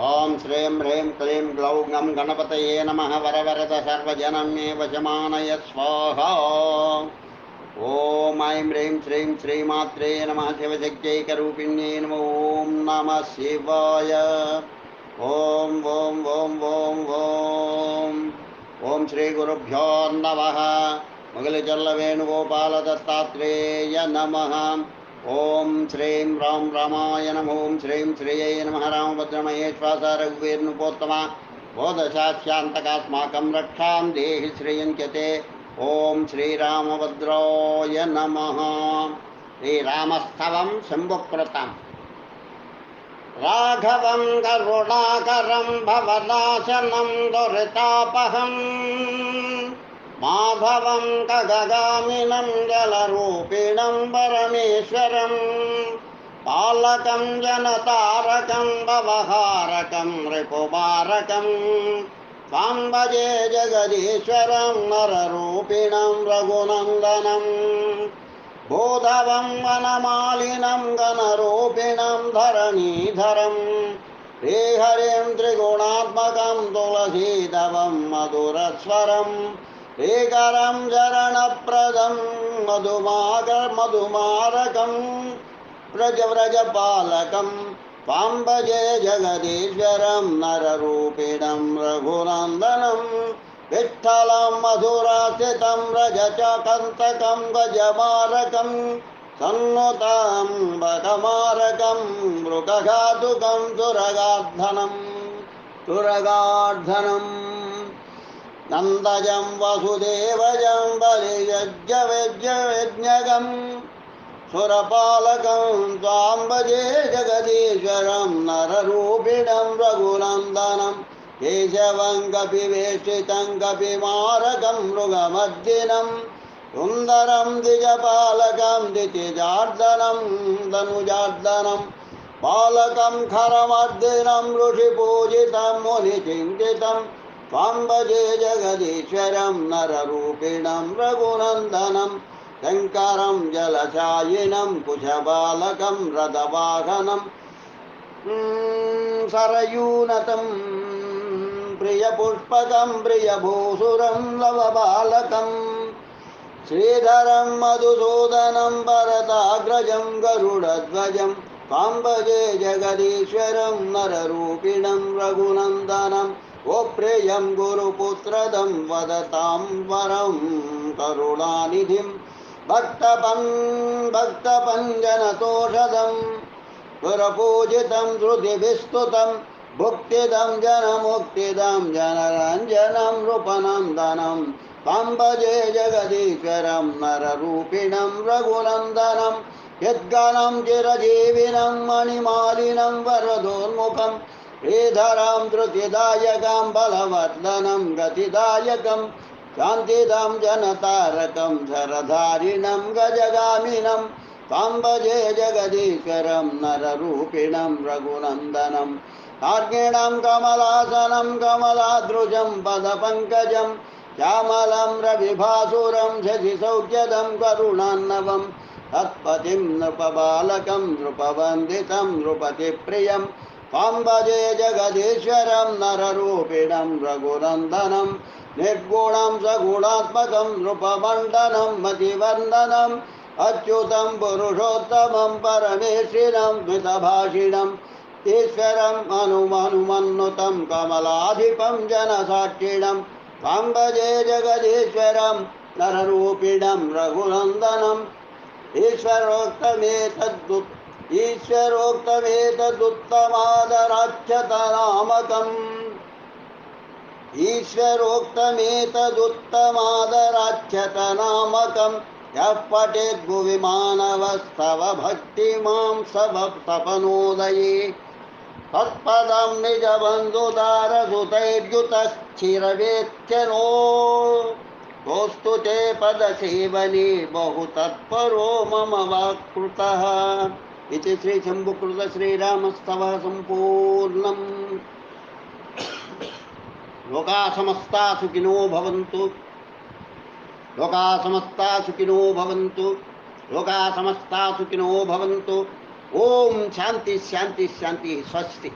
ओं श्रीं ह्रीं क्लीं ग्लौं गं गणपतये नमः वरवरद सर्वजनं मे वशमानय स्वाहा। ओं ऐं ह्रीं श्रीं श्रीमात्रे नमः शिवशक्त्यैकरूपिण्यै नमः। ओं नमः शिवाय। ओं ओं ओं ओं ओं ओं श्रीगुरुभ्यो नमः। मुगलिचल्ल वेणुगोपाल दत्तात्रेय नमः। ओं श्रीं राम रामाय नमः। ओं श्रीं श्रियै नमः। रामभद्रमहेश्वास रघुवीर्नृपोत्तमा बोधशास्यान्तकास्माकं रक्षां देहि श्रियञ्चते। ओं श्रीरामभद्राय नमः। श्रीरामस्तवं शम्भुकृतम् राघवं करुणाकरं भवनाशनं दुरितापहं माधवं खगगामिनं जलरूपिणं परमेश्वरं पालकं जनतारकं भवहारकं रिपुमारकं त्वां भजे जगदीश्वरं नररूपिणं रघुनन्दनं बोधवं वनमालिनं गणरूपिणं धरणीधरं श्रीहरिं त्रिगुणात्मकं तुलसीदवं मधुरस्वरं श्रीकरं शरणप्रदं मधुमारकं व्रजपालकं त्वां भजे जगदीश्वरं नररूपिणं रघुनन्दनं विठ्ठलं मधुरास्थितं रजतकन्तकं गजमारकं सन्नुतं बकमारकं मृगघातुकं तुरगार्धनं नन्दजं वसुदेवजं बलियज्ञविज्ञविज्ञगं सुरपालकं त्वां भजे जगदीश्वरं नररूपिणं रघुनन्दनं केशवं कपिवेष्टितं कपिमारकं मृगमर्दिनं सुन्दरं द्विजपालकं द्वितिजार्दनं धनुजार्दनं बालकं खरमर्दिनं ऋषिपूजितं मुनिचिन्तितं त्वां भजे जगदीश्वरं नररूपिणं रघुनन्दनं शङ्करं जलशायिनं कुशबालकं रथवाहनं सरयूनतं प्रियपुष्पकं प्रियभूसुरं लवबालकं श्रीधरं मधुसूदनं भरताग्रजं गरुडध्वजं त्वां भजे जगदीश्वरं नररूपिणं रघुनन्दनं गोप्रियं गुरुपुत्रदं वदतां वरं करुणानिधिं भक्तपञ्जनतोषधं सुरपूजितं श्रुतिभिस्तुतं भुक्तिदं जनमुक्तिदं जनरञ्जनं नृपनन्दनं त्वां भजे जगदीश्वरं नररूपिणं रघुनन्दनं यद्गणं चिरजीविनं मणिमालिनं वरदोन्मुखं श्रीधरं धृतिदायकं बलवर्धनं गतिदायकं शान्तिदं जनतारकं शरधारिणं गजगामिनं त्वां भजे जगदीश्वरं नररूपिणं रघुनन्दनं कार्गिणं कमलासनं कमलाद्रुजं पदपङ्कजं श्यामलं रविभासुरं शशिसौख्यदं करुणान्नवं तत्पतिं नृपबालकं नृपवन्दितं नृपतिप्रियं त्वां भजे जगदीश्वरं नररूपिणं रघुनन्दनं निर्गुणं सगुणात्मकं नृपमण्डनं मतिवन्दनम् अच्युतं पुरुषोत्तमं परमेश्वरं द्वितभाषिणम् ईश्वरं हनुमन्नुतं कमलाधिपं जनसाक्षिणं त्वां भजे जगदीश्वरं नररूपिणं रघुनन्दनं ईश्वरोक्तमेतदुत्तमादराख्यतनामकं यः पठेत् भुवि मानवस्तव भक्तिमां सपनोदये तत्पदं निजबन्धुदारसुतैर्युतश्चिरवेत्यनो दोस्तु ते पदसेवने बहु तत्परो मम वाक्कृतः। इति श्री शम्भुकृत श्रीरामस्तवः सम्पूर्णम्। लोका समस्ता सुखिनो भवन्तु। लोका समस्ता सुखिनो भवन्तु। लोका समस्ता सुखिनो भवन्तु। ओम शांति शांति शांति। स्वस्ति।